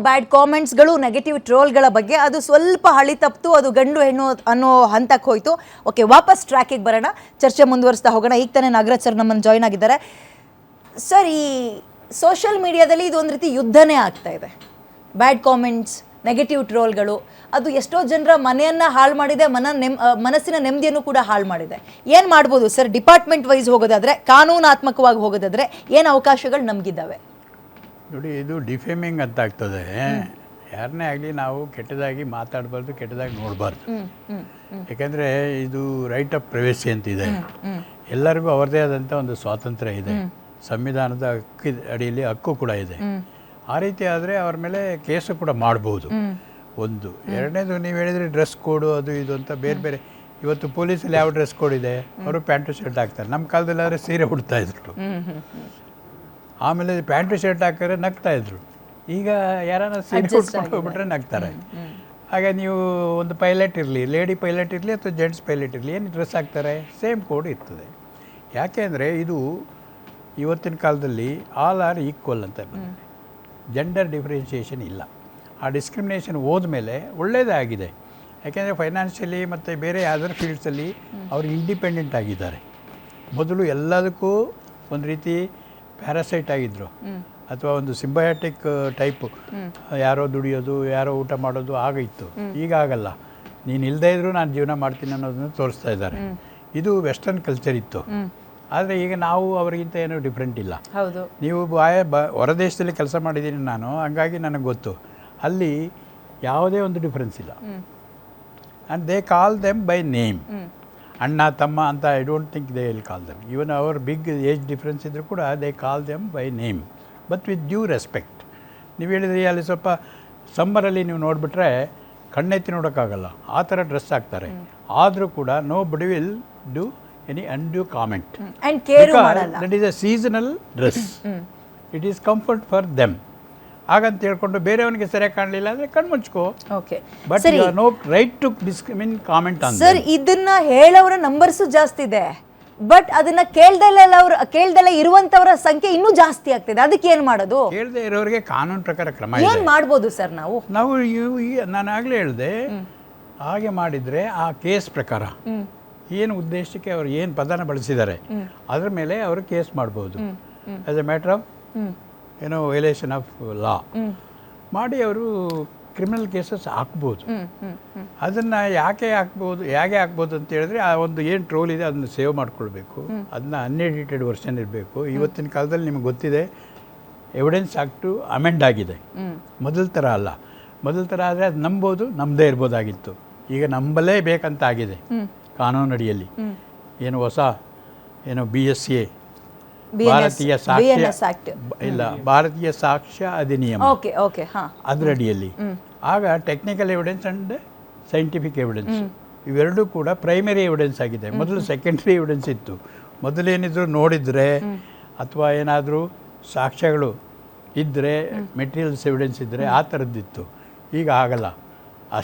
ಬ್ಯಾಡ್ ಕಾಮೆಂಟ್ಸ್ಗಳು, negative ಟ್ರೋಲ್ಗಳ ಬಗ್ಗೆ ಅದು ಸ್ವಲ್ಪ ಹಳಿ ತಪ್ಪಿತು, ಅದು ಗಂಡು ಹೆಣ್ಣು ಅನ್ನೋ ಹಂತಕ್ಕೆ ಹೋಯಿತು. ಓಕೆ, ವಾಪಸ್ ಟ್ರ್ಯಾಕಿಗೆ ಬರೋಣ, ಚರ್ಚೆ ಮುಂದುವರಿಸ್ತಾ ಹೋಗೋಣ. ಈಗ ತಾನೇ ನಾಗರಾಜ್ ಸರ್ ನಮ್ಮನ್ನು ಜಾಯ್ನ್ ಆಗಿದ್ದಾರೆ. ಸರ್, ಈ ಸೋಷಿಯಲ್ ಮೀಡಿಯಾದಲ್ಲಿ ಇದು ಒಂದು ರೀತಿ ಯುದ್ಧನೇ ಆಗ್ತಾ ಇದೆ. ಬ್ಯಾಡ್ ಕಾಮೆಂಟ್ಸ್, ನೆಗೆಟಿವ್ ಟ್ರೋಲ್ಗಳು, ಅದು ಎಷ್ಟೋ ಜನರ ಮನೆಯನ್ನು ಹಾಳು ಮಾಡಿದೆ, ಮನಸ್ಸಿನ ನೆಮ್ಮದಿಯನ್ನು ಕೂಡ ಹಾಳು ಮಾಡಿದೆ. ಏನು ಮಾಡ್ಬೋದು ಸರ್? ಡಿಪಾರ್ಟ್ಮೆಂಟ್ ವೈಸ್ ಹೋಗೋದಾದರೆ, ಕಾನೂನಾತ್ಮಕವಾಗಿ ಹೋಗೋದಾದರೆ ಏನು ಅವಕಾಶಗಳು ನಮಗಿದ್ದಾವೆ? ನೋಡಿ, ಇದು ಡಿಫೇಮಿಂಗ್ ಅಂತ ಆಗ್ತದೆ. ಯಾರನ್ನೇ ಆಗಲಿ ನಾವು ಕೆಟ್ಟದಾಗಿ ಮಾತಾಡಬಾರ್ದು, ಕೆಟ್ಟದಾಗಿ ನೋಡಬಾರ್ದು. ಯಾಕೆಂದರೆ ಇದು ರೈಟ್ ಆಫ್ ಪ್ರೈವೇಸಿ ಅಂತಿದೆ. ಎಲ್ಲರಿಗೂ ಅವರದೇ ಆದಂಥ ಒಂದು ಸ್ವಾತಂತ್ರ್ಯ ಇದೆ, ಸಂವಿಧಾನದ ಅಡಿಯಲ್ಲಿ ಹಕ್ಕು ಕೂಡ ಇದೆ. ಆ ರೀತಿ ಆದರೆ ಅವ್ರ ಮೇಲೆ ಕೇಸು ಕೂಡ ಮಾಡ್ಬೋದು. ಒಂದು. ಎರಡನೇದು, ನೀವು ಹೇಳಿದರೆ ಡ್ರೆಸ್ ಕೋಡು ಅದು ಇದು ಅಂತ ಬೇರೆ ಬೇರೆ. ಇವತ್ತು ಪೊಲೀಸಲ್ಲಿ ಯಾವ ಡ್ರೆಸ್ ಕೋಡ್ ಇದೆ? ಅವರು ಪ್ಯಾಂಟು ಶರ್ಟ್ ಹಾಕ್ತಾರೆ. ನಮ್ಮ ಕಾಲದಲ್ಲಿ ಆದರೆ ಸೀರೆ ಉಡ್ತಾ ಇದ್ರು. ಆಮೇಲೆ ಪ್ಯಾಂಟು ಶರ್ಟ್ ಹಾಕಿದ್ರೆ ನಗ್ತಾ ಇದ್ರು. ಈಗ ಯಾರನ್ನ ಸೀರೆ ಉಟ್ಕೊಂಡು ಹೋಗ್ಬಿಟ್ರೆ ನಗ್ತಾರೆ. ಹಾಗೆ ನೀವು ಒಂದು ಪೈಲಟ್ ಇರಲಿ, ಲೇಡಿ ಪೈಲಟ್ ಇರಲಿ ಅಥವಾ ಜೆಂಟ್ಸ್ ಪೈಲಟ್ ಇರಲಿ, ಏನು ಡ್ರೆಸ್ ಹಾಕ್ತಾರೆ? ಸೇಮ್ ಕೋಡ್ ಇರ್ತದೆ. ಯಾಕೆ ಅಂದರೆ ಇದು ಇವತ್ತಿನ ಕಾಲದಲ್ಲಿ ಆಲ್ ಆರ್ ಈಕ್ವಲ್ ಅಂತ ಬಂದಿದೆ. ಜೆಂಡರ್ ಡಿಫ್ರೆನ್ಷಿಯೇಷನ್ ಇಲ್ಲ. ಆ ಡಿಸ್ಕ್ರಿಮಿನೇಷನ್ ಹೋದ್ಮೇಲೆ ಒಳ್ಳೆಯದೇ ಆಗಿದೆ. ಯಾಕೆಂದರೆ ಫೈನಾನ್ಷಿಯಲಿ ಮತ್ತು ಬೇರೆ ಅದರ್ ಫೀಲ್ಡ್ಸಲ್ಲಿ ಅವರು ಇಂಡಿಪೆಂಡೆಂಟ್ ಆಗಿದ್ದಾರೆ. ಮೊದಲು ಎಲ್ಲದಕ್ಕೂ ಒಂದು ರೀತಿ ಪ್ಯಾರಾಸೈಟ್ ಆಗಿದ್ದರು, ಅಥವಾ ಒಂದು ಸಿಂಬಯಾಟಿಕ್ ಟೈಪು, ಯಾರೋ ದುಡಿಯೋದು, ಯಾರೋ ಊಟ ಮಾಡೋದು ಆಗಿತ್ತು. ಈಗ ಆಗಲ್ಲ. ನೀನು ಇಲ್ಲದೇ ಇದ್ದರೂ ನಾನು ಜೀವನ ಮಾಡ್ತೀನಿ ಅನ್ನೋದನ್ನು ತೋರಿಸ್ತಾ ಇದ್ದಾರೆ. ಇದು ವೆಸ್ಟರ್ನ್ ಕಲ್ಚರ್ ಇತ್ತು. ಆದರೆ ಈಗ ನಾವು ಅವರಿಗಿಂತ ಏನೂ ಡಿಫ್ರೆಂಟ್ ಇಲ್ಲ. ಹೌದು. ನೀವು ಹೊರದೇಶದಲ್ಲಿ ಕೆಲಸ ಮಾಡಿದ್ದೀನಿ ನಾನು, ಹಂಗಾಗಿ ನನಗೆ ಗೊತ್ತು. ಅಲ್ಲಿ ಯಾವುದೇ ಒಂದು ಡಿಫ್ರೆನ್ಸ್ ಇಲ್ಲ. And they call them by name. ಅಣ್ಣ ತಮ್ಮ ಅಂತ I don't think they will call them. Even our big age difference ಇದ್ದರೂ ಕೂಡ they call them by name, but with due respect. ನೀವು ಹೇಳಿದ್ರಿ ಅಲ್ಲಿ ಸ್ವಲ್ಪ ಸಮ್ಮರಲ್ಲಿ ನೀವು ನೋಡಿಬಿಟ್ರೆ ಕಣ್ಣೆತ್ತಿ ನೋಡೋಕ್ಕಾಗಲ್ಲ, ಆ ಥರ ಡ್ರೆಸ್ ಹಾಕ್ತಾರೆ. ಆದರೂ ಕೂಡ ನೋ ಬಡಿ will do any undue comment, and care ಮಾಡಲ್ಲ. that is a seasonal dress. It is comfort for them. ಹಾಗಂತ ಹೇಳ್ಕೊಂಡು ಬೇರೆಯವನಿಗೆ ಸರಿಯಾಗಿ ಕಾಣಲಿಲ್ಲ ಅಂದರೆ ಕಣ್ಣು ಮುಚ್ಕೋ. Okay, but you have no right to discriminate comment on. Sir, ಇದನ್ನ ಹೇಳೋರ ನಂಬರ್ಸು ಜಾಸ್ತಿ ಇದೆ, ಬಟ್ ಅದನ್ನ ಕೇಳ್ದಲ್ಲ ಇರುವಂತವರ ಸಂಖ್ಯೆ ಇನ್ನೂ ಜಾಸ್ತಿ ಆಗ್ತಿದೆ. ಅದಕ್ಕೆ ಏನು ಮಾಡೋದು? ಕೇಳದೆ ಇರೋರಿಗೆ ಕಾನೂನು ಪ್ರಕಾರ ಕ್ರಮ ಇದೆ. ಏನು ಮಾಡ್ಬೋದು ಸರ್? ನಾವು ನಾನು ಆಗಲೇ ಹೇಳಿದೆ, ಹಾಗೆ ಮಾಡಿದರೆ ಆ ಕೇಸ್ ಪ್ರಕಾರ ಏನು ಉದ್ದೇಶಕ್ಕೆ ಅವರು ಏನು ಪದನ ಬಳಸಿದ್ದಾರೆ ಅದರ ಮೇಲೆ ಅವರು ಕೇಸ್ ಮಾಡ್ಬೋದು. As A matter of violation of law ಮಾಡಿ ಅವರು ಕ್ರಿಮಿನಲ್ ಕೇಸಸ್ ಹಾಕ್ಬೋದು. ಅದನ್ನು ಹೇಗೆ ಹಾಕ್ಬೋದು ಅಂತ ಹೇಳಿದ್ರೆ, ಆ ಒಂದು ಏನು ಟ್ರೋಲ್ ಇದೆ ಅದನ್ನು ಸೇವ್ ಮಾಡ್ಕೊಳ್ಬೇಕು. ಅದನ್ನ ಅನ್ಎಡಿಟೆಡ್ ವರ್ಷನ್ ಇರಬೇಕು. ಇವತ್ತಿನ ಕಾಲದಲ್ಲಿ ನಿಮಗೆ ಗೊತ್ತಿದೆ, ಎವಿಡೆನ್ಸ್ ಆಕ್ಟು ಅಮೆಂಡ್ ಆಗಿದೆ. ಮೊದಲ ಥರ ಅಲ್ಲ. ಮೊದಲ ಥರ ಆದರೆ ಅದು ನಂಬೋದು, ನಂಬದೇ ಇರ್ಬೋದಾಗಿತ್ತು. ಈಗ ನಂಬಲೇ ಬೇಕಂತ ಆಗಿದೆ ಕಾನೂನು ಅಡಿಯಲ್ಲಿ. ಏನು ಹೊಸ BSA, ಭಾರತೀಯ ಸಾಕ್ಷ್ಯ ಅಧಿನಿಯಮ, ಅದರ ಅಡಿಯಲ್ಲಿ ಆಗ technical evidence and scientific evidence ಇವೆರಡೂ ಕೂಡ ಪ್ರೈಮರಿ ಎವಿಡೆನ್ಸ್ ಆಗಿದೆ. ಮೊದಲು ಸೆಕೆಂಡ್ರಿ ಎವಿಡೆನ್ಸ್ ಇತ್ತು. ಮೊದಲೇನಿದ್ರು ನೋಡಿದರೆ ಅಥವಾ ಏನಾದರೂ ಸಾಕ್ಷ್ಯಗಳು ಇದ್ದರೆ, ಮೆಟೀರಿಯಲ್ಸ್ ಎವಿಡೆನ್ಸ್ ಇದ್ದರೆ ಆ ಥರದ್ದಿತ್ತು. ಈಗ ಆಗಲ್ಲ.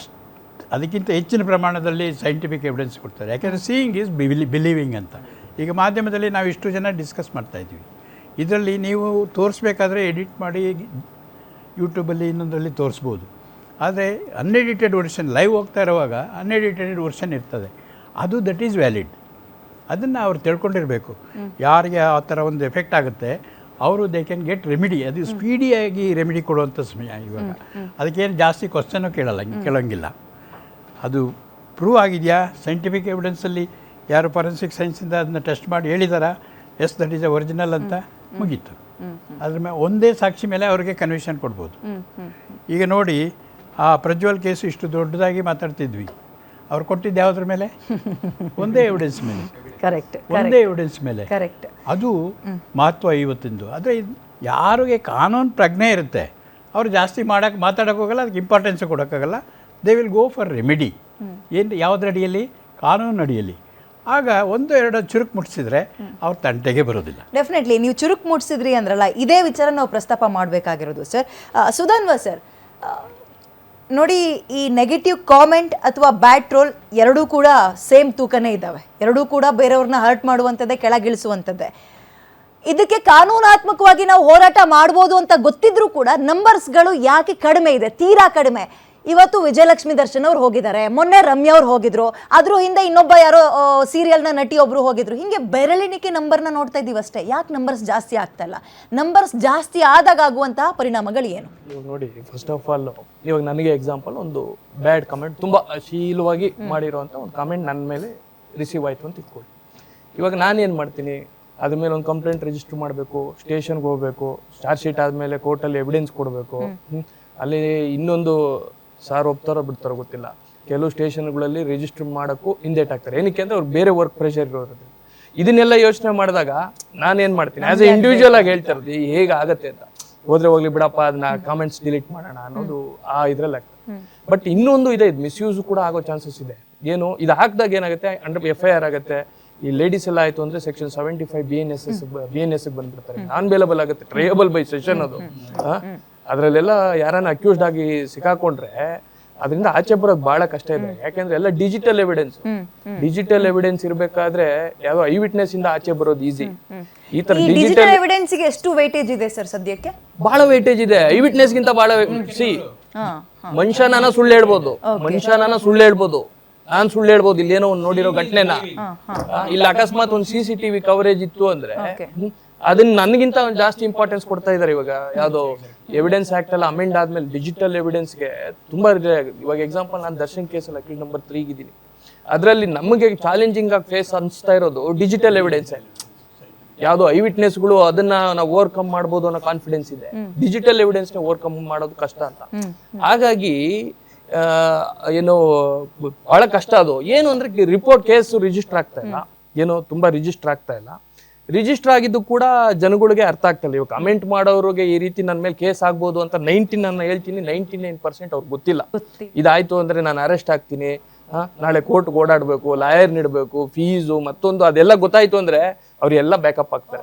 ಅದಕ್ಕಿಂತ ಹೆಚ್ಚಿನ ಪ್ರಮಾಣದಲ್ಲಿ ಸೈಂಟಿಫಿಕ್ ಎವಿಡೆನ್ಸ್ ಕೊಡ್ತಾರೆ. ಯಾಕೆಂದರೆ ಸೀಯಿಂಗ್ ಈಸ್ ಬಿಲೀವಿಂಗ್ ಅಂತ. ಈಗ ಮಾಧ್ಯಮದಲ್ಲಿ ನಾವು ಇಷ್ಟು ಜನ ಡಿಸ್ಕಸ್ ಮಾಡ್ತಾಯಿದ್ವಿ. ಇದರಲ್ಲಿ ನೀವು ತೋರಿಸ್ಬೇಕಾದ್ರೆ ಎಡಿಟ್ ಮಾಡಿ ಯೂಟ್ಯೂಬಲ್ಲಿ ಇನ್ನೊಂದರಲ್ಲಿ ತೋರಿಸ್ಬೋದು. ಆದರೆ ಅನ್ಎಡಿಟೆಡ್ ವರ್ಷನ್ ಲೈವ್ ಹೋಗ್ತಾ ಇರುವಾಗ ಅನ್ಎಡಿಟೆಡ್ ವರ್ಷನ್ ಇರ್ತದೆ, ಅದು ದಟ್ ಈಸ್ ವ್ಯಾಲಿಡ್. ಅದನ್ನು ಅವ್ರು ತಿಳ್ಕೊಂಡಿರಬೇಕು. ಯಾರಿಗೆ ಆ ಥರ ಒಂದು ಎಫೆಕ್ಟ್ ಆಗುತ್ತೆ ಅವರು ದೇ ಕ್ಯಾನ್ ಗೆಟ್ ರೆಮಿಡಿ. ಅದು ಸ್ಪೀಡಿಯಾಗಿ ರೆಮಿಡಿ ಕೊಡುವಂಥ ಸಮಯ ಇವಾಗ. ಅದಕ್ಕೇನು ಜಾಸ್ತಿ ಕ್ವಶನ್ನು ಕೇಳೋಂಗಿಲ್ಲ. ಅದು ಪ್ರೂವ್ ಆಗಿದೆಯಾ ಸೈಂಟಿಫಿಕ್ ಎವಿಡೆನ್ಸಲ್ಲಿ? ಯಾರು ಫಾರೆನ್ಸಿಕ್ ಸೈನ್ಸಿಂದ ಅದನ್ನ ಟೆಸ್ಟ್ ಮಾಡಿ ಹೇಳಿದಾರಾ yes that is a original ಅಂತ? ಮುಗೀತು. ಅದ್ರ ಮೇಲೆ ಒಂದೇ ಸಾಕ್ಷಿ ಮೇಲೆ ಅವ್ರಿಗೆ ಕನ್ವಿಷನ್ ಕೊಡ್ಬೋದು. ಈಗ ನೋಡಿ, ಆ ಪ್ರಜ್ವಲ್ ಕೇಸು ಇಷ್ಟು ದೊಡ್ಡದಾಗಿ ಮಾತಾಡ್ತಿದ್ವಿ, ಅವ್ರು ಕೊಟ್ಟಿದ್ದು ಯಾವುದ್ರ ಮೇಲೆ? ಒಂದೇ ಎವಿಡೆನ್ಸ್ ಮೇಲೆ. ಕರೆಕ್ಟ್. ಒಂದೇ ಎವಿಡೆನ್ಸ್ ಮೇಲೆ. ಕರೆಕ್ಟ್. ಅದು ಮಹತ್ವ ಇವತ್ತಿಂದು. ಆದರೆ ಯಾರಿಗೆ ಕಾನೂನು ಪ್ರಜ್ಞೆ ಇರುತ್ತೆ ಅವರು ಜಾಸ್ತಿ ಮಾತಾಡೋಕೆ ಹೋಗಲ್ಲ, ಅದಕ್ಕೆ ಇಂಪಾರ್ಟೆನ್ಸ್ ಕೊಡೋಕ್ಕಾಗಲ್ಲ. They will go for remedy. ಏನು ಯಾವುದ್ರ ಅಡಿಯಲ್ಲಿ? ಕಾನೂನು ಅಡಿಯಲ್ಲಿ. ಆಗ ಒಂದು ಎರಡು ಚುರುಕು ಮುಟ್ಟಿಸಿದ್ರೆ ಅವ್ರ ತಂಟೆಗೆ ಬರೋದಿಲ್ಲ. ಡೆಫಿನೆಟ್ಲಿ. ನೀವು ಚುರುಕು ಮುಟ್ಟಿಸಿದ್ರಿ ಅಂದ್ರಲ್ಲ, ಇದೇ ವಿಚಾರ ನಾವು ಪ್ರಸ್ತಾಪ ಮಾಡಬೇಕಾಗಿರೋದು ಸರ್. ಸುಧಾನ್ವ ಸರ್, ನೋಡಿ, ಈ ನೆಗೆಟಿವ್ ಕಾಮೆಂಟ್ ಅಥವಾ ಬ್ಯಾಡ್ ಟ್ರೋಲ್ ಎರಡೂ ಕೂಡ ಸೇಮ್ ತೂಕನೇ ಇದ್ದಾವೆ. ಎರಡೂ ಕೂಡ ಬೇರೆಯವ್ರನ್ನ ಹರ್ಟ್ ಮಾಡುವಂಥದ್ದೇ, ಕೆಳಗಿಳಿಸುವಂಥದ್ದೇ. ಇದಕ್ಕೆ ಕಾನೂನಾತ್ಮಕವಾಗಿ ನಾವು ಹೋರಾಟ ಮಾಡ್ಬೋದು ಅಂತ ಗೊತ್ತಿದ್ರು ಕೂಡ ನಂಬರ್ಸ್ಗಳು ಯಾಕೆ ಕಡಿಮೆ ಇದೆ, ತೀರಾ ಕಡಿಮೆ. ಇವತ್ತು ವಿಜಯಲಕ್ಷ್ಮಿ ದರ್ಶನ್ ಅವ್ರು ಹೋಗಿದ್ದಾರೆ, ಮೊನ್ನೆ ರಮ್ಯಾ ಅವ್ರು ಹೋಗಿದ್ರು, ಅದ್ರ ಹಿಂದೆ ಇನ್ನೊಬ್ಬ ಯಾರೋ ಸೀರಿಯಲ್ನ ನಟಿ ಒಬ್ರು ಹೋಗಿದ್ರು. ಹಿಂಗೆ ಬೆರಳಿನಿಕೆ ನಂಬರ್ನ ನೋಡ್ತಾ ಇದ್ದೀವಿ ಅಷ್ಟೇ. ಯಾಕೆ ನಂಬರ್ಸ್ ಜಾಸ್ತಿ ಆಗ್ತಾ ಇಲ್ಲ? ನಂಬರ್ಸ್ ಜಾಸ್ತಿ ಆದಾಗ ಆಗುವಂತಹ ಪರಿಣಾಮಗಳು ಏನು? ಇವಾಗ ನೋಡಿ, ಫಸ್ಟ್ ಆಫ್ ಆಲ್ ಇವಾಗ ನನಗೆ ಎಕ್ಸಾಂಪಲ್ ಒಂದು ಬ್ಯಾಡ್ ಕಮೆಂಟ್, ತುಂಬಾ ಅಶೀಲವಾಗಿ ಮಾಡಿರುವಂತ ಒಂದು ಕಮೆಂಟ್ ನನ್ನ ಮೇಲೆ ರಿಸೀವ್ ಆಯ್ತು ಅಂತ ಇಟ್ಕೊಳ್ಳಿ. ಇವಾಗ ನಾನೇನು ಮಾಡ್ತೀನಿ, ಅದ್ರ ಮೇಲೆ ಒಂದು ಕಂಪ್ಲೇಂಟ್ ರಿಜಿಸ್ಟರ್ ಮಾಡಬೇಕು, ಸ್ಟೇಷನ್ಗೆ ಹೋಗಬೇಕು, ಚಾರ್ಜ್ ಶೀಟ್ ಆದಮೇಲೆ ಕೋರ್ಟಲ್ಲಿ ಎವಿಡೆನ್ಸ್ ಕೊಡಬೇಕು. ಅಲ್ಲಿ ಇನ್ನೊಂದು ಸಾರ್ ಒಪ್ತಾರೋ ಬಿಡ್ತಾರೋ ಗೊತ್ತಿಲ್ಲ, ಕೆಲವು ಸ್ಟೇಷನ್ಗಳಲ್ಲಿ ರಿಜಿಸ್ಟರ್ ಮಾಡೋಕ್ಕೂ ಹಿಂದೇಟ್ ಆಗ್ತಾರೆ. ಏನಕ್ಕೆ ಅಂದರೆ ಅವ್ರು ಬೇರೆ ವರ್ಕ್ ಪ್ರೆಷರ್ ಇರೋದು. ಇದನ್ನೆಲ್ಲ ಯೋಚನೆ ಮಾಡಿದಾಗ ನಾನೇನು ಮಾಡ್ತೀನಿ, ಆ್ಯಸ್ ಎ ಇಂಡಿವಿಜುವಲ್ ಆಗಿ ಹೇಳ್ತಾ ಇರೋದು ಹೇಗೆ ಆಗುತ್ತೆ ಅಂತ. ಹೋದ್ರೆ ಹೋಗ್ಲಿ ಬಿಡಪ್ಪ, ಅದನ್ನ ಕಾಮೆಂಟ್ಸ್ ಡಿಲೀಟ್ ಮಾಡೋಣ ಅನ್ನೋದು ಆ ಇದ್ರಲ್ಲಿ ಆಗ್ತದೆ. ಬಟ್ ಇನ್ನೊಂದು ಇದೆ, ಇದು ಮಿಸ್ಯೂಸ್ ಕೂಡ ಆಗೋ ಚಾನ್ಸಸ್ ಇದೆ. ಏನು ಇದು ಹಾಕಿದಾಗ ಏನಾಗುತ್ತೆ, FIR ಆಗುತ್ತೆ. ಈ ಲೇಡೀಸ್ ಎಲ್ಲ ಆಯ್ತು ಅಂದ್ರೆ ಸೆಕ್ಷನ್ 75 BNS ಬಂದ್ಬಿಡ್ತಾರೆ. ನಾನ್ ಬೇಲಬಲ್ ಆಗುತ್ತೆ, ಟ್ರಯಬಲ್ ಬೈ ಸೆಷನ್ ಅದು. ಅದ್ರಲ್ಲೆಲ್ಲ ಯಾರನ್ನ ಅಕ್ಯೂಸ್ಡ್ ಆಗಿ ಸಿಕ್ಕಾಕೊಂಡ್ರೆ ಅದರಿಂದ ಆಚೆ ಬರೋದು ಬಹಳ ಕಷ್ಟ ಇದೆ. ಯಾಕೆಂದ್ರೆ ಎಲ್ಲ ಡಿಜಿಟಲ್ ಎವಿಡೆನ್ಸ್ ಇರ್ಬೇಕಾದ್ರೆ ಯಾವ ಐ ವಿಟ್ನೆಸ್ ಇಂದ ಆಚೆ ಬರೋದು ಈಸಿ. ಈ ತರ ಡಿಜಿಟಲ್ ಎವಿಡೆನ್ಸ್ ಗೆ ಎಷ್ಟು ವೇಟೇಜ್ ಇದೆ ಸರ್ ಸದ್ಯಕ್ಕೆ? ಬಹಳ ವೇಟೇಜ್ ಇದೆ, ಐ ವಿಟ್ನೆಸ್ ಗಿಂತ ಬಹಳ. ಮನುಷ್ಯನ ಸುಳ್ಳು ಹೇಳ್ಬೋದು, ನಾನ್ ಸುಳ್ಳು ಹೇಳ್ಬೋದು, ಇಲ್ಲೇನೋ ಒಂದು ನೋಡಿರೋ ಘಟನೆನ. ಇಲ್ಲ ಅಕಸ್ಮಾತ್ ಒಂದು CCTV ಕವರೇಜ್ ಇತ್ತು ಅಂದ್ರೆ ಅದನ್ನ ನನಗಿಂತ ಜಾಸ್ತಿ ಇಂಪಾರ್ಟೆನ್ಸ್ ಕೊಡ್ತಾ ಇದಾರೆ. ಇವಾಗ ಯಾವ್ದೋ ಎವಿಡೆನ್ಸ್ ಆಕ್ಟ್ ಎಲ್ಲ ಅಮೆಂಡ್ ಆದ್ಮೇಲೆ ಡಿಜಿಟಲ್ ಎವಿಡೆನ್ಸ್ಗೆ ತುಂಬಾ. ಇವಾಗ ಎಕ್ಸಾಂಪಲ್, ನಾನು ದರ್ಶನ್ ಕೇಸಲ್ಲಿ ಅಕ್ಯೂಸ್ ನಂಬರ್ 3 ಇದ್ದೀನಿ. ಅದರಲ್ಲಿ ನಮಗೆ ಚಾಲೆಂಜಿಂಗ್ ಆಗಿ ಫೇಸ್ ಅನಿಸ್ತಾ ಇರೋದು ಡಿಜಿಟಲ್ ಎವಿಡೆನ್ಸ್. ಯಾವ್ದೋ ಐ ವಿಟ್ನೆಸ್ಗಳು ಅದನ್ನ ನಾವು ಓವರ್ಕಮ್ ಮಾಡ್ಬೋದು ಅನ್ನೋ ಕಾನ್ಫಿಡೆನ್ಸ್ ಇದೆ. ಡಿಜಿಟಲ್ ಎವಿಡೆನ್ಸ್ ನ ಓವರ್ಕಮ್ ಮಾಡೋದು ಕಷ್ಟ ಅಂತ. ಹಾಗಾಗಿ ಏನು ಬಹಳ ಕಷ್ಟ ಅದು. ಏನು ಅಂದ್ರೆ ರಿಪೋರ್ಟ್ ಕೇಸ್ ರಿಜಿಸ್ಟರ್ ಆಗ್ತಾ ಇಲ್ಲ, ಏನೋ ತುಂಬಾ ರಿಜಿಸ್ಟರ್ ಆಗ್ತಾ ಇಲ್ಲ. ರಿಜಿಸ್ಟರ್ ಆಗಿದ್ದು ಕೂಡ ಜನಗಳಿಗೆ ಅರ್ಥ ಆಗ್ತಿಲ್ಲ. ಇವಾಗ ಕಮೆಂಟ್ ಮಾಡೋರಿಗೆ ಈ ರೀತಿ ನನ್ನ ಮೇಲೆ ಕೇಸ್ ಆಗ್ಬೋದು ಅಂತ 99% ಅವ್ರಿಗೆ ಗೊತ್ತಿಲ್ಲ. ಇದಾಯ್ತು ಅಂದ್ರೆ ನಾನು ಅರೆಸ್ಟ್ ಆಗ್ತೀನಿ, ನಾಳೆ ಕೋರ್ಟ್ಗೆ ಓಡಾಡ್ಬೇಕು, ಲಾಯರ್ ನೀಡಬೇಕು, ಫೀಸು ಮತ್ತೊಂದು, ಅದೆಲ್ಲ ಗೊತ್ತಾಯ್ತು ಅಂದ್ರೆ ಅವ್ರೆಲ್ಲ ಬ್ಯಾಕಪ್ ಆಗ್ತಾರೆ.